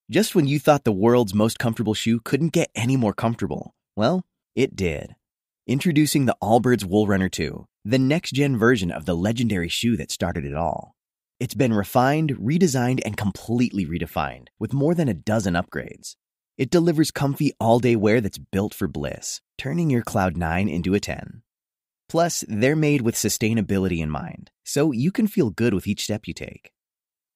Just when you thought the world's most comfortable shoe couldn't get any more comfortable, well, it did. Introducing the Allbirds Wool Runner 2, the next-gen version of the legendary shoe that started it all. It's been refined, redesigned, and completely redefined, with more than a dozen upgrades. It delivers comfy all-day wear that's built for bliss, turning your Cloud 9 into a 10. Plus, they're made with sustainability in mind, so you can feel good with each step you take.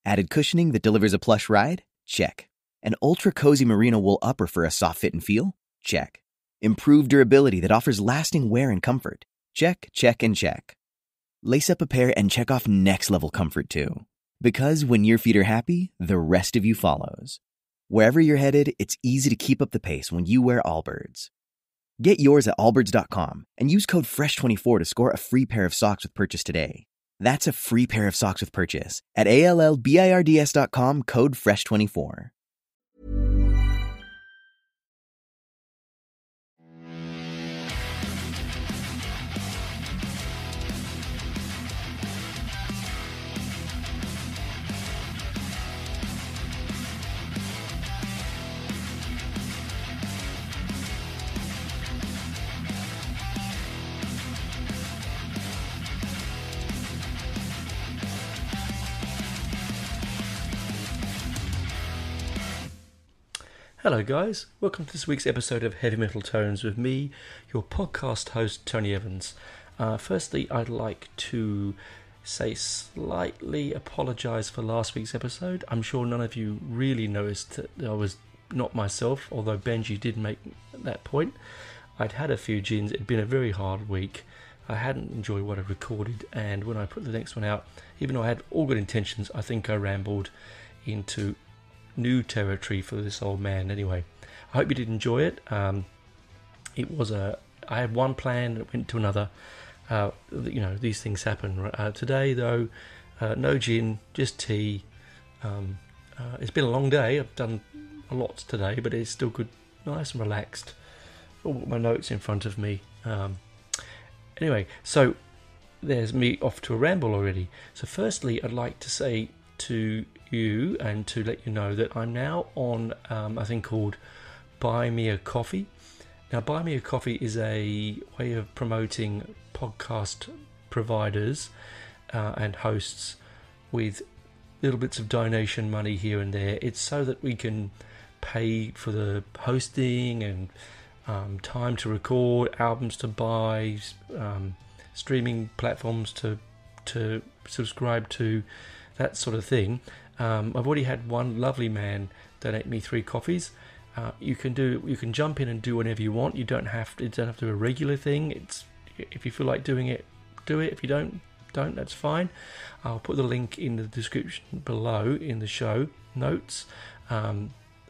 Added cushioning that delivers a plush ride? Check. An ultra-cozy merino wool upper for a soft fit and feel? Check. Improved durability that offers lasting wear and comfort? Check, check, and check. Lace up a pair and check off next-level comfort too. Because when your feet are happy, the rest of you follows. Wherever you're headed, it's easy to keep up the pace when you wear Allbirds. Get yours at allbirds.com and use code FRESH24 to score a free pair of socks with purchase today. That's a free pair of socks with purchase at allbirds.com, code FRESH24. Hello guys, welcome to this week's episode of Heavy Metal Tones with me, your podcast host Tony Evans. Firstly, I'd like to slightly apologise for last week's episode. I'm sure none of you really noticed that I was not myself, although Benji did make that point. I'd had a few gins, it'd been a very hard week. I hadn't enjoyed what I recorded, and when I put the next one out, even though I had all good intentions, I think I rambled into new territory for this old man. Anyway, I hope you did enjoy it. I had one plan that went to another. These things happen. Today though, no gin, just tea. It's been a long day. I've done a lot today, but it's still good, nice and relaxed. I've got my notes in front of me. Anyway, so there's me off to a ramble already. So firstly, I'd like to say to you and to let you know that I'm now on a thing called Buy Me a Coffee. Now, Buy Me a Coffee is a way of promoting podcast providers and hosts with little bits of donation money here and there. It's so that we can pay for the hosting and time to record, albums to buy, streaming platforms to subscribe to, that sort of thing. I've already had one lovely man donate me 3 coffees. You can jump in and do whatever you want. You don't have to do a regular thing. It's, if you feel like doing it, do it. If you don't, that's fine. I'll put the link in the description below in the show notes.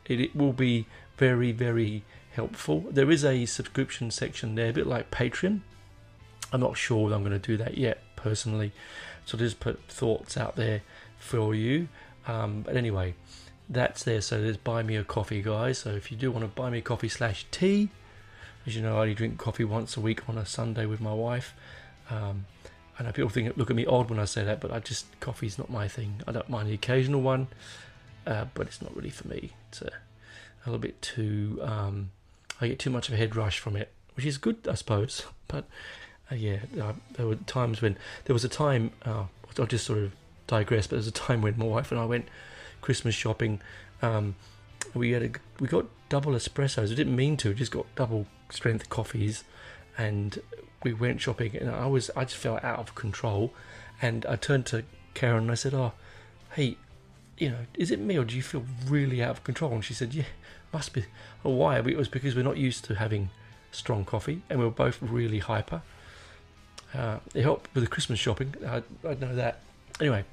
It will be very, very helpful. There is a subscription section there, a bit like Patreon. I'm not sure that I'm going to do that yet personally, so I'll just put thoughts out there for you. But anyway, that's there. So there's Buy Me a Coffee, guys. So if you do want to buy me a coffee /tea, as you know, I only drink coffee once a week on a Sunday with my wife. I know people look at me odd when I say that, but coffee's not my thing. I don't mind the occasional one, but it's not really for me. It's a little bit too, I get too much of a head rush from it, which is good, I suppose. But there were times when, there was a time, I'll just sort of digress, but there was a time when my wife and I went Christmas shopping. We got double espressos. I didn't mean to, just got double strength coffees, and we went shopping, and I just felt out of control, and I turned to Karen and I said, "Oh, hey, is it me, or do you feel really out of control?" And she said, "Yeah, must be." Oh, why? It was because we're not used to having strong coffee, and we were both really hyper. It helped with the Christmas shopping. I know that. Anyway,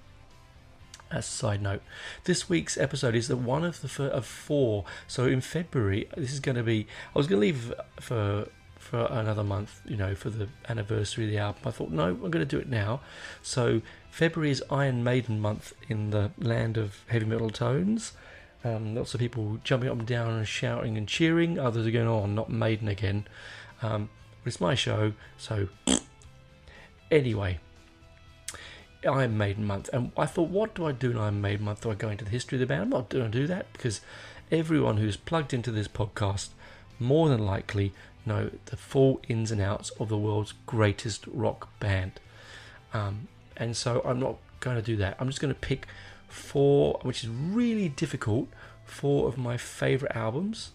as a side note, this week's episode is the one of 4. So in February, this is going to be, I was going to leave for another month, for the anniversary of the album. I thought, no, I'm going to do it now. So February is Iron Maiden month in the land of heavy metal tones. Lots of people jumping up and down and shouting and cheering. Others are going, "Oh, not Maiden again." But it's my show, so anyway. Iron Maiden month, and I thought, what do I do in Iron Maiden month? Do I go into the history of the band? I'm not going to do that, because everyone who's plugged into this podcast more than likely know the full ins and outs of the world's greatest rock band. And so I'm not going to do that. I'm just going to pick 4, which is really difficult, 4 of my favourite albums.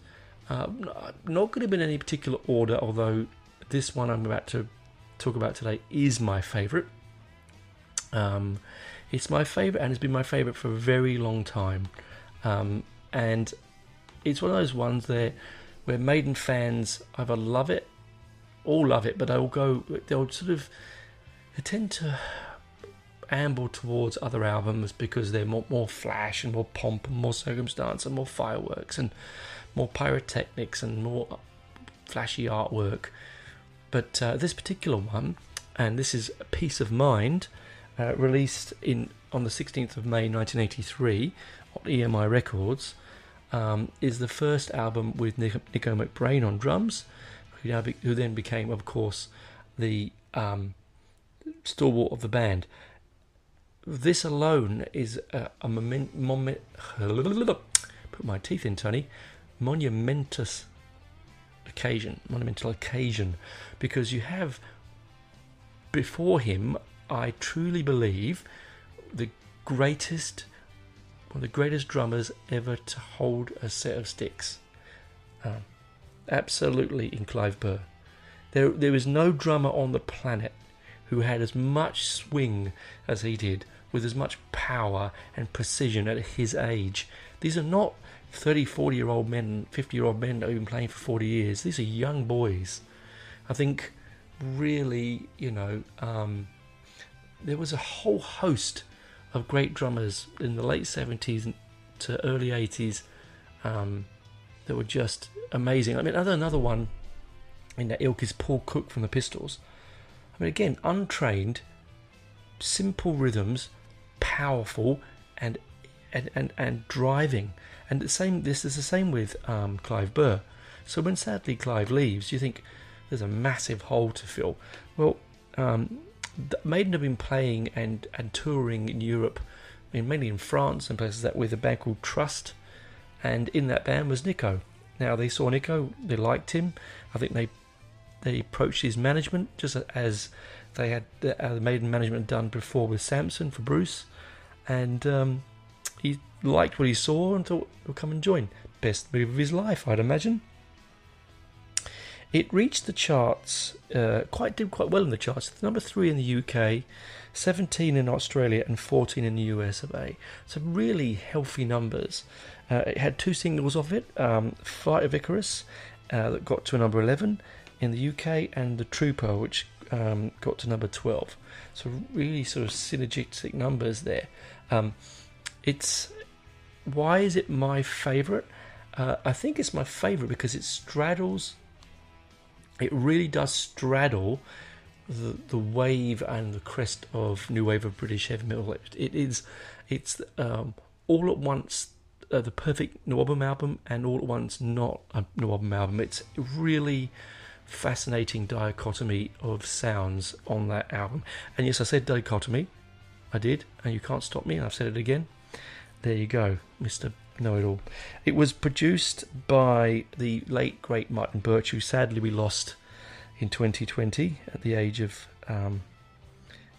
Not going to be in any particular order, although this one I'm about to talk about today is my favourite. It's my favourite, and it's been my favourite for a very long time. And it's one of those ones there where Maiden fans either love it, but they'll they tend to amble towards other albums because they're more flash and more pomp and more circumstance and more fireworks and more pyrotechnics and more flashy artwork. But this particular one, and this is Peace of Mind, released on the 16th of May 1983 on EMI Records, is the first album with Nico McBrain on drums, who then became, of course, the stalwart of the band. This alone is a put my teeth in, Tony, monumental occasion, because you have before him, I truly believe, one of the greatest drummers ever to hold a set of sticks. Absolutely, in Clive Burr. There is no drummer on the planet who had as much swing as he did, with as much power and precision at his age. These are not 30, 40-year-old men, 50-year-old men that have been playing for 40 years. These are young boys. I think, really, there was a whole host of great drummers in the late 70s to early 80s that were just amazing. I mean, another one in that ilk is Paul Cook from the Pistols. I mean, again, untrained, simple rhythms, powerful and driving. And this is the same with Clive Burr. So when sadly Clive leaves, you think there's a massive hole to fill. Well, Maiden have been playing and touring in Europe, mainly in France and places that, with a band called Trust, and in that band was Nico. Now they saw Nico, they liked him. I think they approached his management just as they had the Maiden management done before with Samson for Bruce, and he liked what he saw and thought he'll come and join. Best move of his life, I'd imagine. It reached the charts, did quite well in the charts. Number 3 in the UK, 17 in Australia, and 14 in the US of A. So really healthy numbers. It had 2 singles off it, Flight of Icarus, that got to number 11 in the UK, and The Trooper, which got to number 12. So really sort of synergistic numbers there. Why is it my favourite? I think it's my favourite because it straddles. It really does straddle the wave and the crest of new wave of British heavy metal. It's all at once the perfect New album and all at once not a New album. It's a really fascinating dichotomy of sounds on that album. And yes, I said dichotomy. I did, and you can't stop me, and I've said it again. There you go, Mr. Know-It-All. It was produced by the late, great Martin Birch, who sadly we lost in 2020 at the age of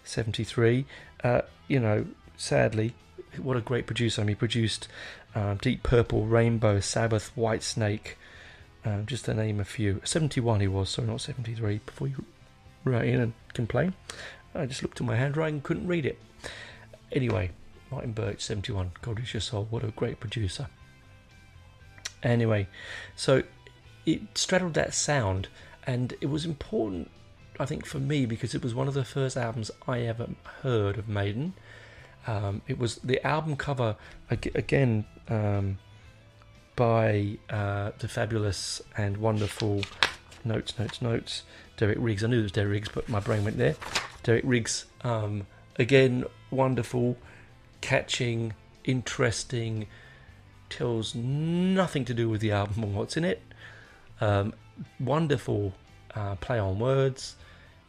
73. Sadly, what a great producer. I mean, he produced Deep Purple, Rainbow, Sabbath, Whitesnake, just to name a few. 71 he was, sorry, not 73, before you write in and complain. I just looked at my handwriting and couldn't read it. Anyway, Martin Birch, 71, God is your soul, what a great producer. Anyway, so it straddled that sound, and it was important, I think, for me, because it was one of the first albums I ever heard of Maiden. It was the album cover, again, by the fabulous and wonderful notes, Derek Riggs. I knew it was Derek Riggs, but my brain went there. Derek Riggs, again, wonderful, catching, interesting, tells nothing to do with the album or what's in it. Wonderful play on words.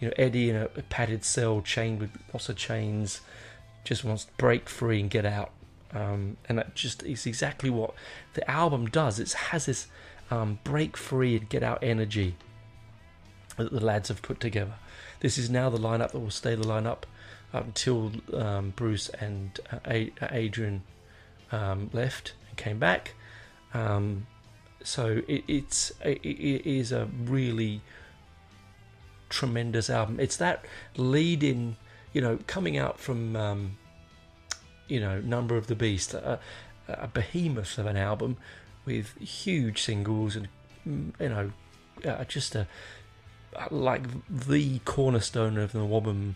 Eddie in a padded cell, chained with lots of chains, just wants to break free and get out. and that just is exactly what the album does. It has this break free and get out energy that the lads have put together. This is now the lineup that will stay the lineup up until Bruce and Adrian left and came back. So it is a really tremendous album. It's that lead in, coming out from Number of the Beast, a behemoth of an album with huge singles and just like the cornerstone of the Wobham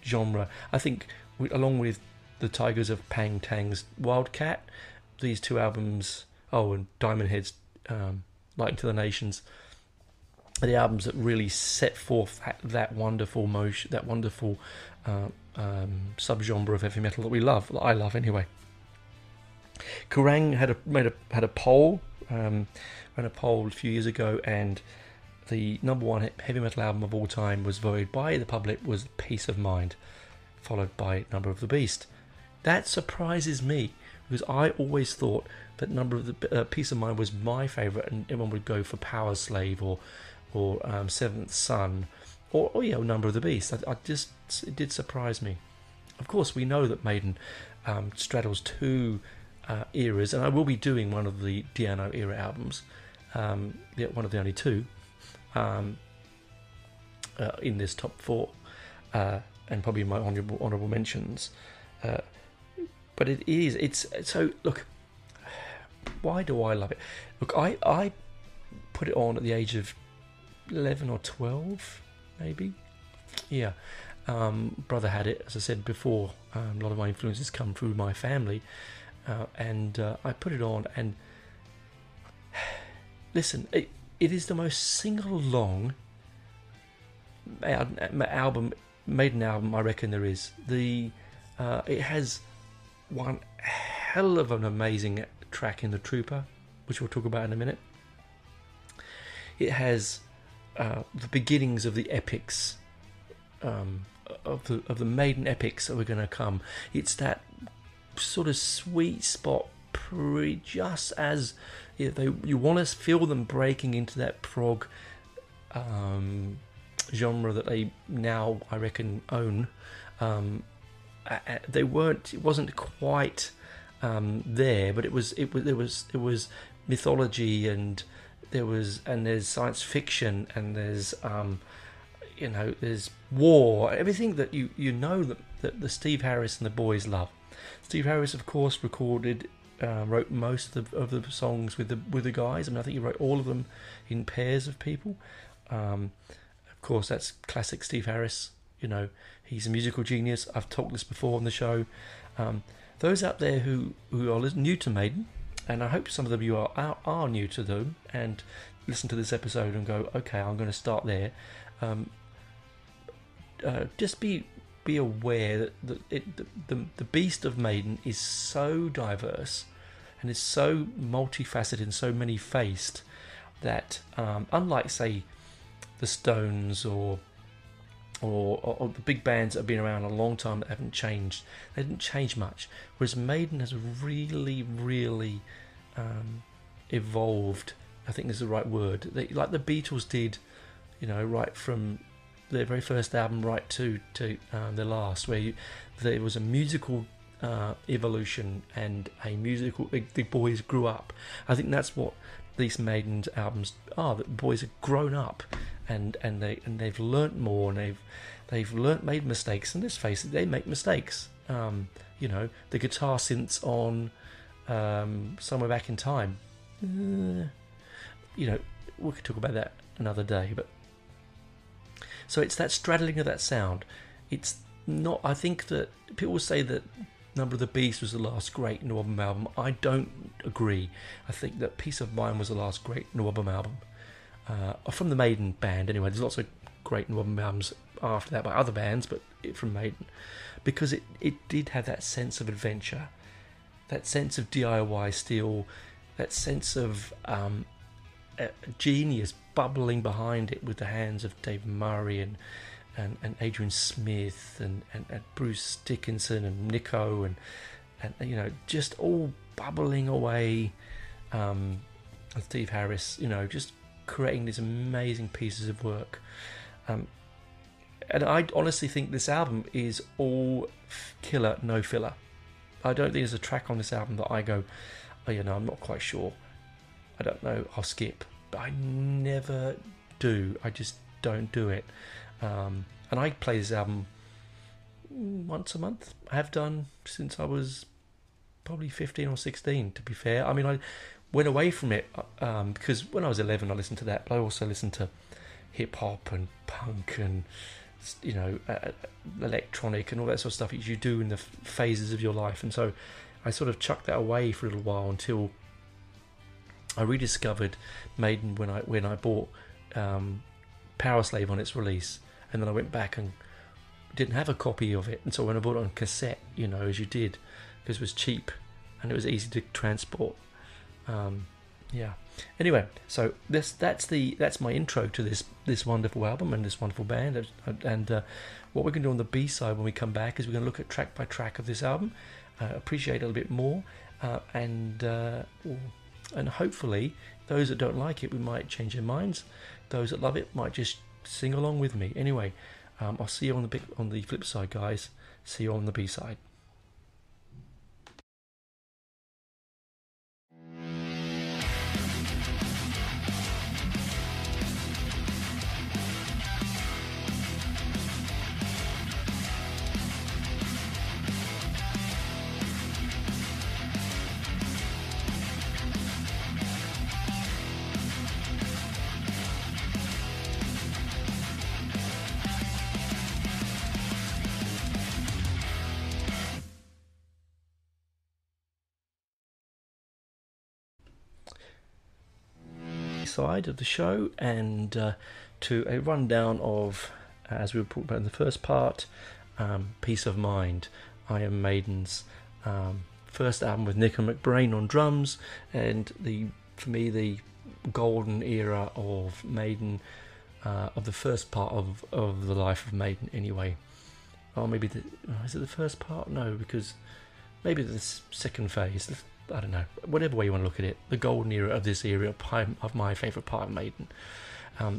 genre. I think along with the Tigers of Pang Tang's Wildcat, these two albums, and Diamond Head's Light to the Nations, are the albums that really set forth that wonderful motion, that wonderful subgenre of heavy metal that we love, that I love anyway. Kerrang had a poll, ran a poll a few years ago, and the number one heavy metal album of all time was voted by the public was Peace of Mind, followed by Number of the Beast. That surprises me, because I always thought that Number of the Peace of Mind was my favourite, and everyone would go for Power Slave or Seventh Son or Number of the Beast. It did surprise me. Of course, we know that Maiden straddles two eras, and I will be doing one of the Di'Anno era albums, one of the only two in this top four, and probably my honourable mentions. But it's so, look, why do I love it? Look, I put it on at the age of 11 or 12, maybe. Yeah. Brother had it, as I said before. A lot of my influences come through my family, and I put it on, and listen, it is the most sing-along Maiden album I reckon there is. It has one hell of an amazing track in The Trooper, which we'll talk about in a minute. It has the beginnings of the epics, of the Maiden epics that were going to come. It's that sort of sweet spot, just as you want to feel them breaking into that prog genre that they now, I reckon, own. It wasn't quite there, but it was mythology, and there's science fiction, and there's there's war, everything that that the Steve Harris and the boys love. Steve Harris, of course, wrote most of the songs with the guys. I think he wrote all of them in pairs of people. Of course, that's classic Steve Harris. He's a musical genius. I've talked this before on the show. Those out there who are new to Maiden, and I hope some of you are new to them and listen to this episode and go, okay, I'm going to start there. Just be aware that the beast of Maiden is so diverse and is so multifaceted and so many-faced that unlike, say, the Stones or the big bands that have been around a long time that haven't changed, they didn't change much, whereas Maiden has really, really evolved. I think is the right word. Like the Beatles did, right from their very first album right to the last, where there was a musical evolution and a musical. The boys grew up. I think that's what these Maiden albums are. That the boys have grown up, and they've learnt more, and they've made mistakes. And let's face it, they make mistakes. The guitar synths on Somewhere Back in Time. We could talk about that another day, but so it's that straddling of that sound. It's not. I think that people say that Number of the Beast was the last great Wobham album. I don't agree. I think that Peace of Mind was the last great Wobham album from the Maiden band. Anyway, there's lots of great Wobham albums after that by other bands, but from Maiden, because it did have that sense of adventure, that sense of DIY steel, that sense of genius bubbling behind it with the hands of Dave Murray and Adrian Smith and Bruce Dickinson and Nico and you know, just all bubbling away, and Steve Harris, you know, just creating these amazing pieces of work. And I honestly think this album is all killer, no filler. I don't think there's a track on this album that I go, oh, you know, I'm not quite sure, I don't know, I'll skip. But I never do. I just don't do it. And I play this album once a month. I have done since I was probably 15 or 16, to be fair. I mean, I went away from it because when I was 11 I listened to that, but I also listened to hip hop and punk and, you know, electronic and all that sort of stuff as you do in the phases of your life. And so I sort of chucked that away for a little while until I rediscovered Maiden when I bought Power Slave on its release, and then I went back and didn't have a copy of it, and so when I bought it on cassette, you know, as you did, because it was cheap and it was easy to transport. Yeah. Anyway, so that's my intro to this wonderful album and this wonderful band. And what we're going to do on the B-side when we come back is we're going to look at track by track of this album, appreciate it a little bit more, and hopefully those that don't like it, we might change their minds. Those that love it might just sing along with me. Anyway, I'll see you on the flip side, guys. See you on the B-side. Side of the show, and to a rundown of, as we were talking about in the first part, Peace of Mind, Iron Maiden's first album with Nico McBrain on drums, and for me the golden era of Maiden, of the first part of the life of Maiden anyway. Or maybe is it the first part? No, because maybe the second phase. I don't know, whatever way you want to look at it, the golden era of this era of my favourite part of Maiden,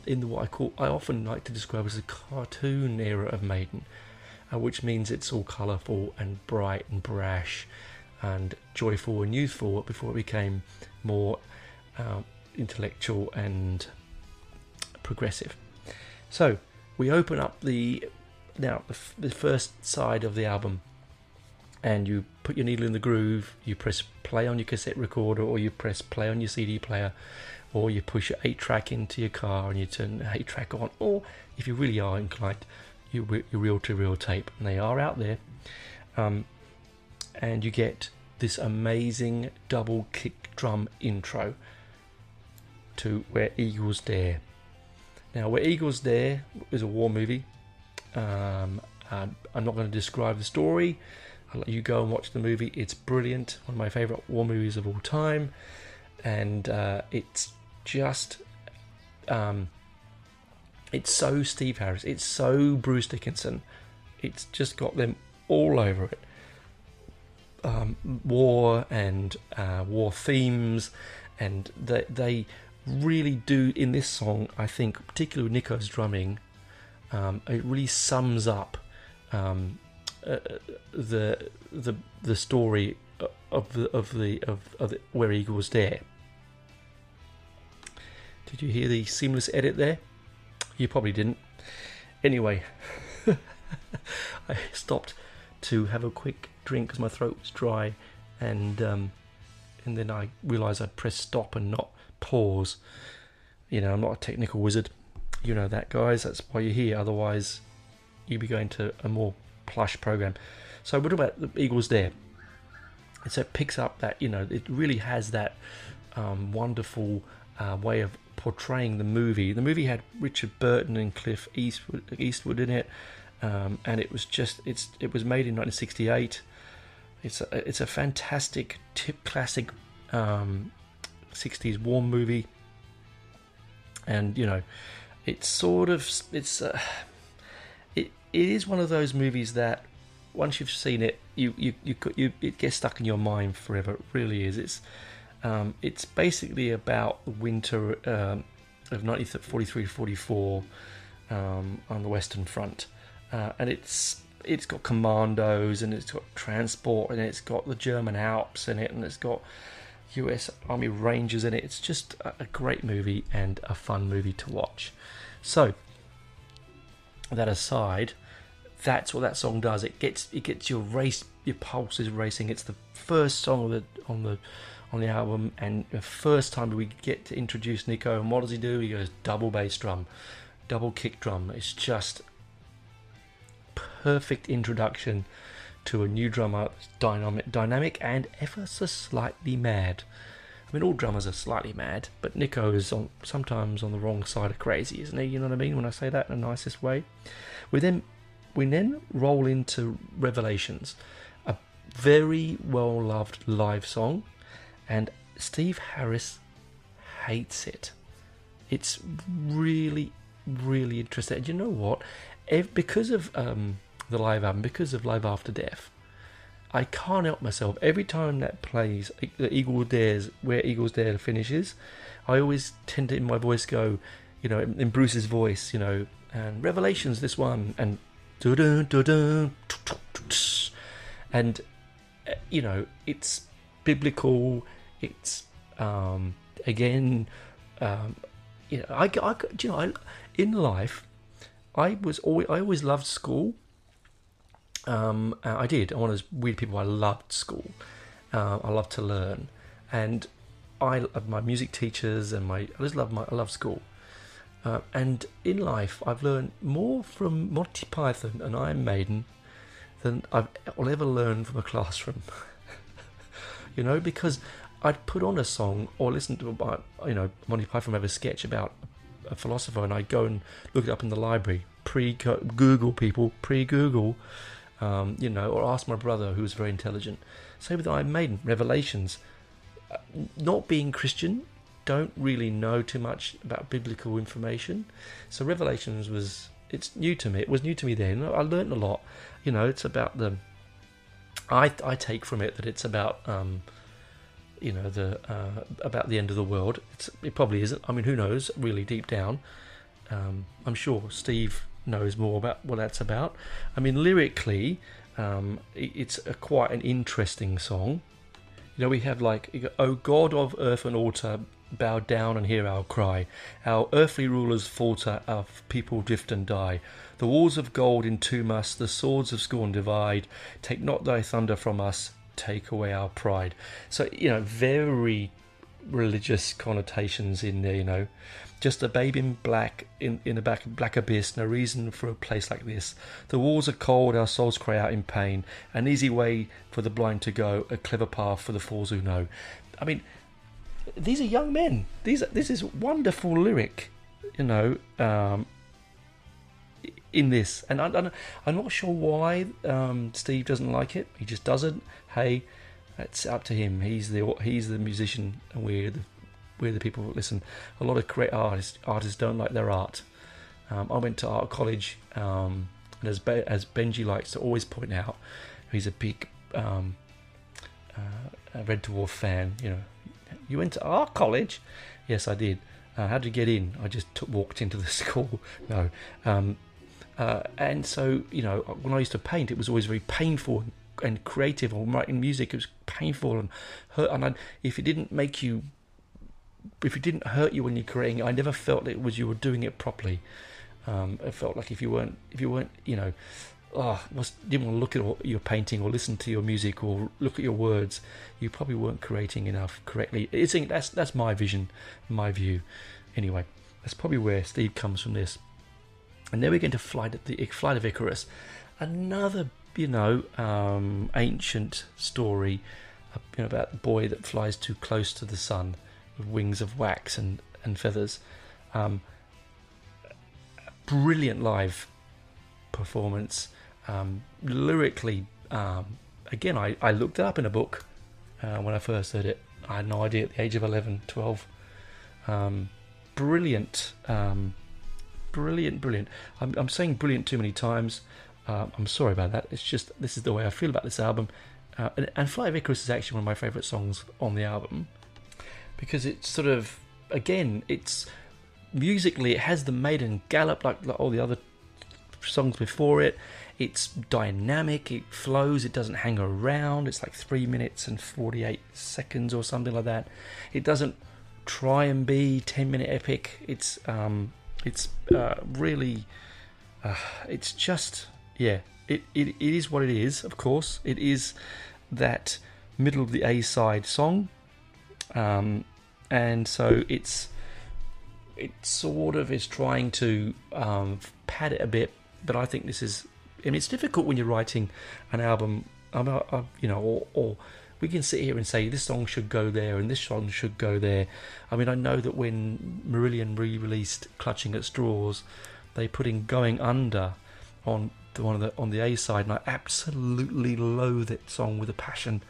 in what I often like to describe as the cartoon era of Maiden, which means it's all colourful and bright and brash and joyful and youthful before it became more intellectual and progressive. So we open up the first side of the album, and you put your needle in the groove, you press play on your cassette recorder, or you press play on your CD player, or you push your 8-track into your car and you turn the 8-track on, or if you really are inclined, your reel-to-reel tape, and they are out there. And you get this amazing double kick drum intro to Where Eagles Dare. Now, Where Eagles Dare is a war movie. I'm not going to describe the story. I'll let you go and watch the movie. It's brilliant, one of my favourite war movies of all time, and it's just it's so Steve Harris, it's so Bruce Dickinson, it's just got them all over it. War and war themes, and they really do in this song. I think particularly with Nico's drumming, it really sums up the story of the Where Eagles Dare. Did you hear the seamless edit there? You probably didn't. Anyway, I stopped to have a quick drink because my throat was dry, and then I realised I'd press stop and not pause. You know, I'm not a technical wizard. You know that, guys. That's why you're here. Otherwise, you'd be going to a more plush program. So we're talking about the Eagles Dare. And so it picks up that, you know, it really has that wonderful way of portraying the movie. The movie had Richard Burton and Cliff Eastwood in it, and it was made in 1968. It's a fantastic classic 60s war movie, and you know, it's is one of those movies that once you've seen it, you it gets stuck in your mind forever. It really is. It's basically about the winter of 1943-44 on the Western Front, and it's got commandos, and it's got transport, and it's got the German Alps in it, and it's got US Army Rangers in it. It's just a great movie and a fun movie to watch. So that aside, that's what that song does. It gets your pulse is racing. It's the first song on the album, and the first time we get to introduce Nico. And what does he do? He goes double bass drum, double kick drum. It's just perfect introduction to a new drummer, dynamic and ever so slightly mad. I mean, all drummers are slightly mad, but Nico is sometimes on the wrong side of crazy, isn't he? You know what I mean when I say that in the nicest way. We then roll into Revelations, a very well-loved live song, and Steve Harris hates it. It's really, really interesting. And you know what? Because of the live album, because of Live After Death, I can't help myself. Every time that plays, the Eagles Dares, where Eagles Dare finishes, I always tend to, in my voice, go, you know, in Bruce's voice, you know, and Revelations, this one, and dun dun dun, and you know, it's biblical. It's again, you know, in life, I always loved school. I did. I'm one of those weird people. I loved school. I loved to learn, and I my music teachers and I love school. And in life, I've learned more from Monty Python and Iron Maiden than I'll ever learn from a classroom. You know, because I'd put on a song or listen to Monty Python have a sketch about a philosopher, and I'd go and look it up in the library, pre-Google, you know, or ask my brother, who was very intelligent. Same with Iron Maiden, Revelations. Not being Christian, don't really know too much about biblical information. So Revelations it's new to me. It was new to me then. I learned a lot. You know, it's about I take from it that it's about you know, about the end of the world. It probably isn't. I mean, who knows? Really deep down, I'm sure Steve knows more about what that's about. I mean, lyrically, it's quite an interesting song. You know, we have like, "O God of earth and altar, bow down and hear our cry. Our earthly rulers falter, our people drift and die. The walls of gold entomb us, the swords of scorn divide. Take not thy thunder from us, take away our pride." So, you know, very religious connotations in there, you know. "Just a babe in black, in the black abyss, no reason for a place like this. The walls are cold, our souls cry out in pain. An easy way for the blind to go, a clever path for the fools who know." I mean, these are young men. This is wonderful lyric, you know, in this. And I'm not sure why Steve doesn't like it. He just doesn't. Hey, it's up to him. He's the musician, and we're the people that listen. A lot of great artists don't like their art. I went to art college, and as Benji likes to always point out, he's a big Red Dwarf fan. You know, "You went to art college?" Yes, I did. How did you get in? I just walked into the school. No. And so, you know, when I used to paint, it was always very painful and creative. Or writing music, it was painful and hurt. And if it didn't hurt you when you're creating it, I never felt it was you were doing it properly. It felt like if you weren't, you know, didn't want to look at your painting or listen to your music or look at your words, you probably weren't creating enough correctly. That's my vision, my view. Anyway, that's probably where Steve comes from this. And then we're going to Flight of Icarus, another, you know, ancient story, you know, about a boy that flies too close to the sun with wings of wax and feathers. Brilliant live performance. Lyrically, again, I looked it up in a book when I first heard it. I had no idea at the age of 11, 12. Brilliant brilliant. I'm saying brilliant too many times. I'm sorry about that. It's just, this is the way I feel about this album. And Flight of Icarus is actually one of my favourite songs on the album, because it's sort of, again, it's musically, it has the Maiden gallop like all the other songs before it. It's dynamic, it flows, it doesn't hang around. It's like 3 minutes and 48 seconds or something like that. It doesn't try and be 10-minute epic. It's really, it's just, yeah, it is what it is. Of course, it is that middle of the A side song, and so it sort of is trying to pad it a bit. But I think this is, I mean, it's difficult when you're writing an album, you know, or we can sit here and say this song should go there and this song should go there. I mean, I know that when Marillion re-released Clutching at Straws, they put in Going Under on the A side, and I absolutely loathe that song with a passion.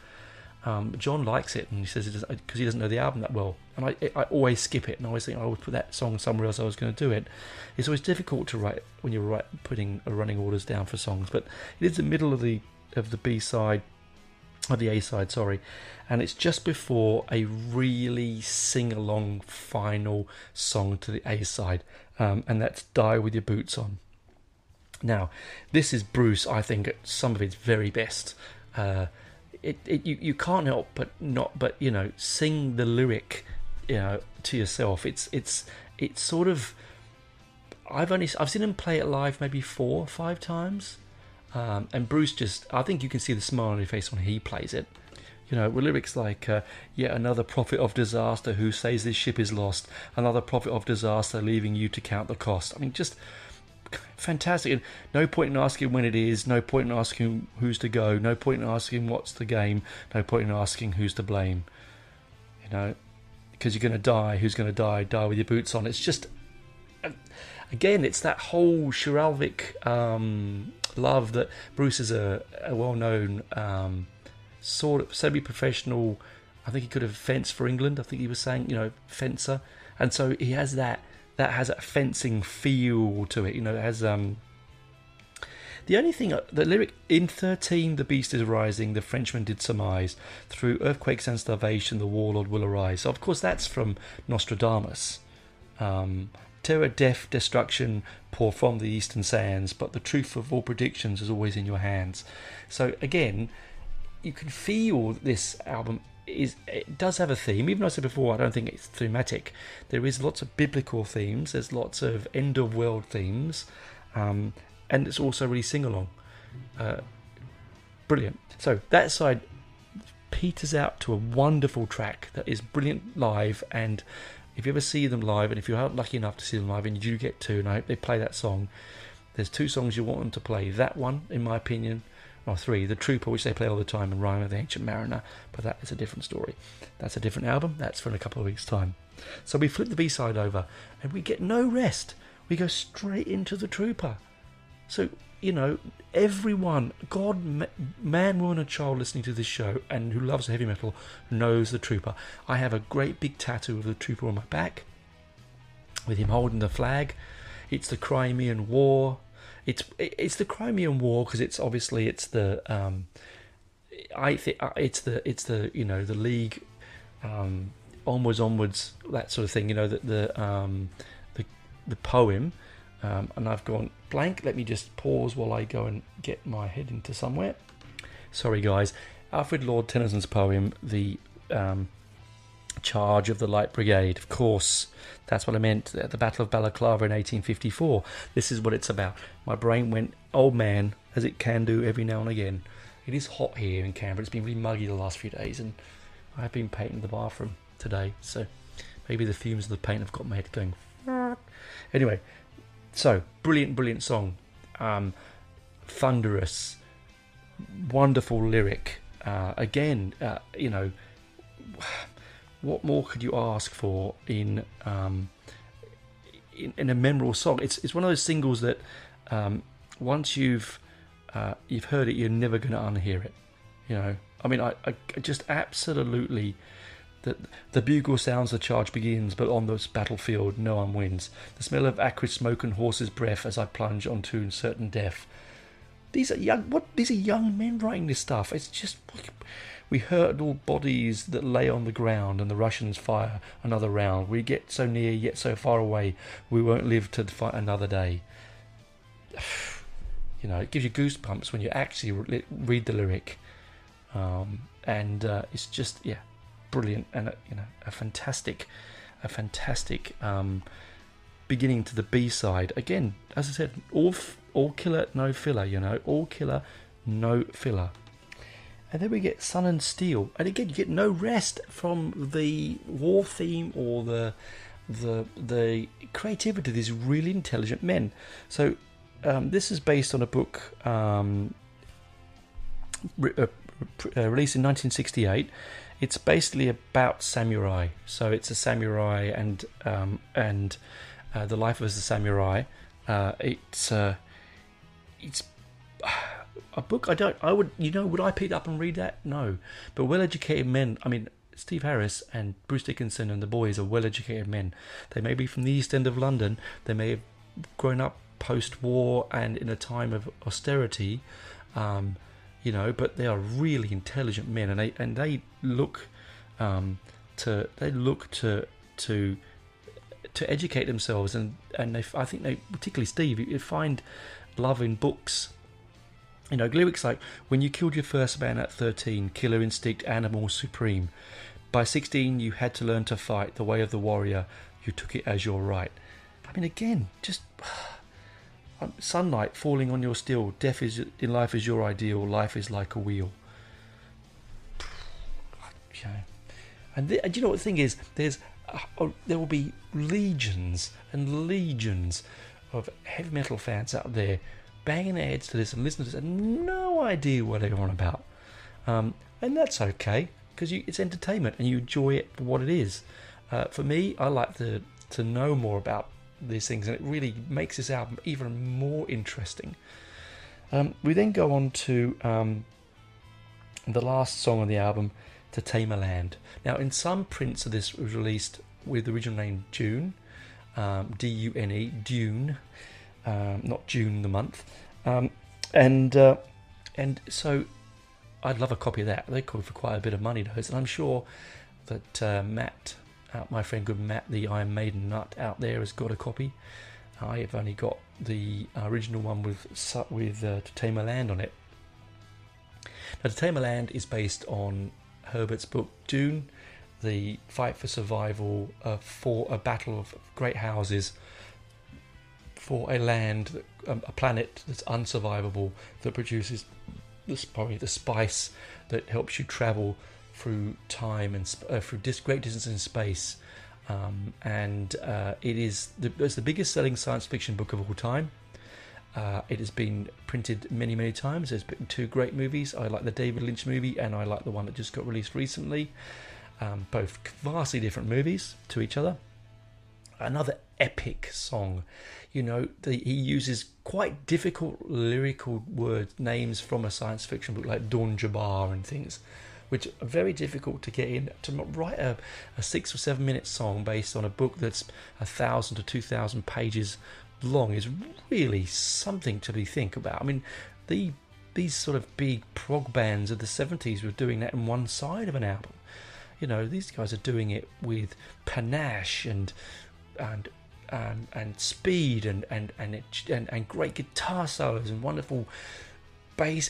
John likes it, and he says it because he doesn't know the album that well, and I always skip it, and I always think I would put that song somewhere else. I was going to do it. It's always difficult to write when you're putting running orders down for songs, but it is the middle of the B side, of the A side, sorry, and it's just before a really sing-along final song to the A side, and that's Die With Your Boots On. Now, this is Bruce, I think, at some of his very best. You can't help but you know, sing the lyric, you know, to yourself. It's sort of, I've seen him play it live maybe 4 or 5 times, and Bruce just, I think you can see the smile on his face when he plays it. You know, with lyrics like, yet another prophet of disaster who says this ship is lost, another prophet of disaster leaving you to count the cost. I mean, just fantastic. And no point in asking when it is, no point in asking who's to go, no point in asking what's the game, no point in asking who's to blame. You know, because you're going to die. Who's going to die? Die with your boots on. It's just, again, it's that whole chivalric love that Bruce is a well-known sort of semi-professional. I think he could have fenced for England. I think he was saying, you know, fencer, and so he has that has a fencing feel to it. You know, it has the only thing, the lyric in 13, the beast is rising, the Frenchman did surmise, through earthquakes and starvation the warlord will arise. So of course that's from Nostradamus. Terror, death, destruction pour from the eastern sands, but the truth of all predictions is always in your hands. So again, you can feel this album it does have a theme. Even though I said before, I don't think it's thematic. There is lots of biblical themes. There's lots of end of world themes, and it's also really sing along. Brilliant. So that side peters out to a wonderful track that is brilliant live. And if you ever see them live, and if you're lucky enough to see them live, and you do get to, and I hope they play that song, there's 2 songs you want them to play. That one, in my opinion. Or 3, The Trooper, which they play all the time, and Rhyme of the Ancient Mariner, but that is a different story. That's a different album. That's for in a couple of weeks' time. So we flip the B-side over, and we get no rest. We go straight into The Trooper. So, you know, everyone, God, man, woman, and child listening to this show, and who loves heavy metal, knows The Trooper. I have a great big tattoo of The Trooper on my back, with him holding the flag. It's the Crimean War. It's the Crimean War because it's obviously the I think it's the you know, the League, onwards, that sort of thing, you know, the poem, and I've gone blank. Let me just pause while I go and get my head into somewhere. Sorry guys. Alfred Lord Tennyson's poem, the Charge of the Light Brigade. Of course, that's what I meant at the Battle of Balaclava in 1854. This is what it's about. My brain went old man, as it can do every now and again. It is hot here in Canberra. It's been really muggy the last few days, and I've been painting the bathroom today, so maybe the fumes of the paint have got my head going. Anyway, so brilliant song, thunderous, wonderful lyric. Again, you know, what more could you ask for in a memorable song? It's one of those singles that once you've heard it, you're never going to unhear it. You know, I mean, I just absolutely The bugle sounds, the charge begins, but on this battlefield no one wins. The smell of acrid smoke and horse's breath as I plunge onto certain death. These are young men writing this stuff. It's just, we hurtle bodies that lay on the ground, and the Russians fire another round. We get so near yet so far away. We won't live to fight another day. You know, it gives you goosebumps when you actually read the lyric, and it's just brilliant, and a fantastic beginning to the B-side. Again, as I said, all killer, no filler. All killer, no filler. And then we get Sun and Steel, and again you get no rest from the war theme or the creativity of these really intelligent men. So this is based on a book released in 1968. It's basically about samurai. So it's a samurai and the life of a samurai. It's a book would I pick up and read that? No. But well-educated men, I mean, Steve Harris and Bruce Dickinson and the boys are well-educated men. They may be from the East End of London. They may have grown up post-war and in a time of austerity, but they are really intelligent men, and they look to educate themselves, and I think they, particularly Steve, you find love in books. Lyrics like, when you killed your first man at 13, killer instinct, animal supreme. By 16, you had to learn to fight the way of the warrior. You took it as your right. I mean, again, just sunlight falling on your steel. Death in life is your ideal. Life is like a wheel. And you know what the thing is? There will be legions and legions of heavy metal fans out there banging their heads to this and listening to this and no idea what they're on about. And that's okay, because it's entertainment and you enjoy it for what it is. For me, I like to know more about these things, and it really makes this album even more interesting. We then go on to the last song on the album, To Tame a Land. Now, in some prints of this, it was released with the original name Dune, D-U-N-E, Dune, not June the month, and so I'd love a copy of that. They call for quite a bit of money, those, and I'm sure that Matt, my friend good Matt, the Iron Maiden nut out there, has got a copy. I have only got the original one with To Tame a Land on it. Now, To Tame a Land is based on Herbert's book Dune, the fight for survival, for a battle of great houses, for a land, a planet that's unsurvivable, that produces the spice that helps you travel through time and through great distances in space. It's the biggest selling science fiction book of all time. It has been printed many, many times. There's been two great movies. I like the David Lynch movie, and I like the one that just got released recently. Both vastly different movies to each other. Another epic song. He uses quite difficult lyrical names from a science fiction book like Dawn Jabbar and things, which are very difficult to get in. To write a 6 or 7 minute song based on a book that's 1,000 to 2,000 pages long is really something to think about. I mean, these sort of big prog bands of the 70s were doing that in one side of an album. These guys are doing it with panache and speed and great guitar solos and wonderful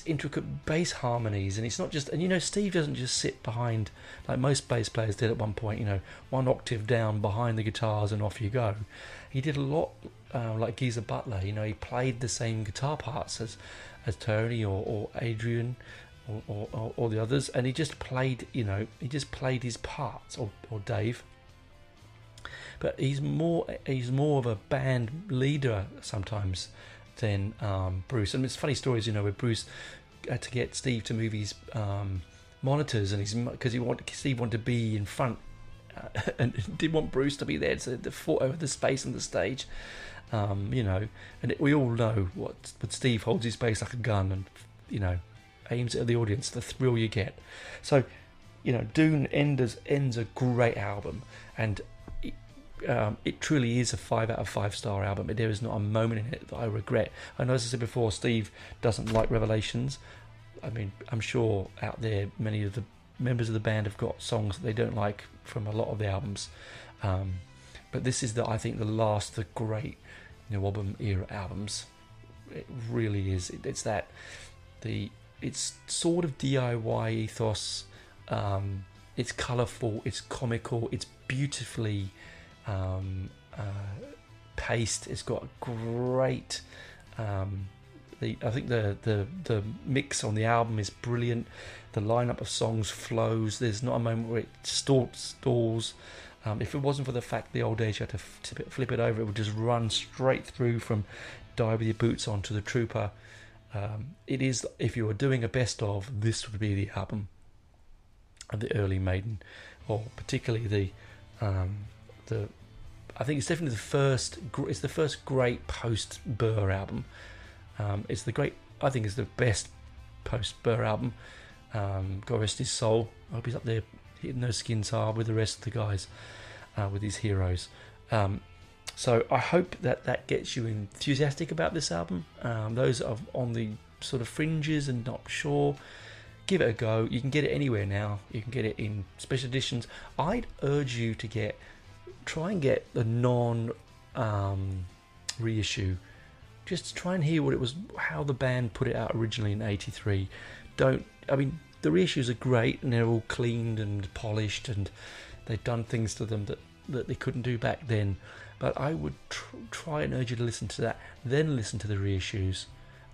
intricate bass harmonies. And it's not just, Steve doesn't just sit behind like most bass players did at one point, one octave down behind the guitars and off you go. He did a lot like Geezer Butler. He played the same guitar parts as Tony or Adrian or the others, and he just played his parts, or Dave. But he's more of a band leader sometimes than Bruce. And it's funny stories, where Bruce had to get Steve to move his monitors, and because Steve wanted to be in front, and didn't want Bruce to be there to fought over the space on the stage. And we all know what Steve holds his bass like a gun, and aims it at the audience, the thrill you get. So Dune ends a great album, and it truly is a 5 out of 5 star album. There is not a moment in it that I regret. I know, as I said before, Steve doesn't like Revelations. I mean, I'm sure out there many of the members of the band have got songs that they don't like from a lot of the albums, but this is I think the last of the great album era albums. It really is. It's sort of DIY ethos. It's colourful, it's comical, it's beautifully paced. It's got a great I think the mix on the album is brilliant. The lineup of songs flows. There's not a moment where it stalls. If it wasn't for the fact the old age you had to flip it over, it would just run straight through from Die With Your Boots On to The Trooper. It is, if you were doing a best of, this would be the album of the early Maiden, or particularly I think it's definitely the first great post Burr album. I think it's the best post Burr album. God rest his soul. I hope he's up there hitting those skins hard with the rest of the guys, with his heroes. So I hope that gets you enthusiastic about this album. Those are on the sort of fringes and not sure, give it a go. You can get it anywhere now. You can get it in special editions. I'd urge you to try and get the non reissue. Just try and hear how the band put it out originally in '83. The reissues are great and they're all cleaned and polished and they've done things to them that they couldn't do back then. But I would try and urge you to listen to that, then listen to the reissues,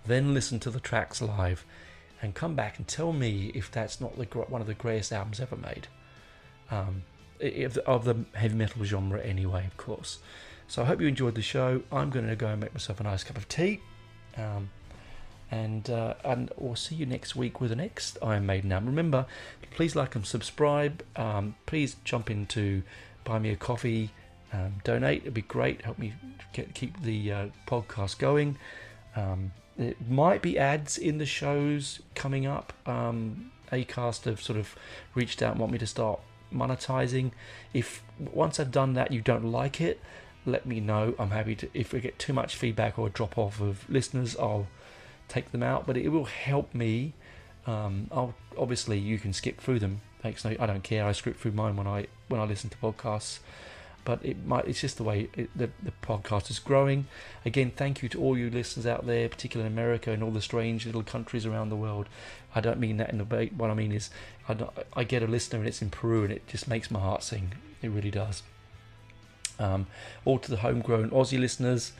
then listen to the tracks live, and come back and tell me if that's not one of the greatest albums ever made, of the heavy metal genre anyway, of course. So I hope you enjoyed the show. I'm going to go and make myself a nice cup of tea, and we'll see you next week with the next Iron Maiden album. Remember, please like and subscribe. Please jump into Buy Me a Coffee, donate. It'd be great. Help me keep the podcast going. There might be ads in the shows coming up. Acast have sort of reached out and want me to start monetizing. If once I've done that you don't like it, let me know. I'm happy to. If we get too much feedback or a drop off of listeners, I'll take them out, but it will help me. Obviously you can skip through them. I don't care. I skip through mine when I listen to podcasts. But it's just the way the podcast is growing. Again, thank you to all you listeners out there, particularly in America and all the strange little countries around the world. I don't mean that in the bait. What I mean is, I get a listener and it's in Peru, and it just makes my heart sing. It really does. All to the homegrown Aussie listeners,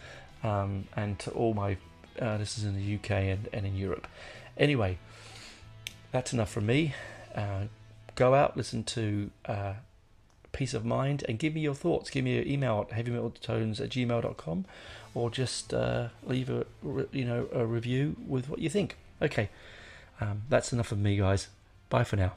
and to all my listeners in the UK and in Europe. Anyway, that's enough from me. Go out, listen to Peace of Mind, and give me your thoughts. Give me your email at heavymetaltones@gmail.com, or just leave a review with what you think. Okay, that's enough of me, guys. Bye for now.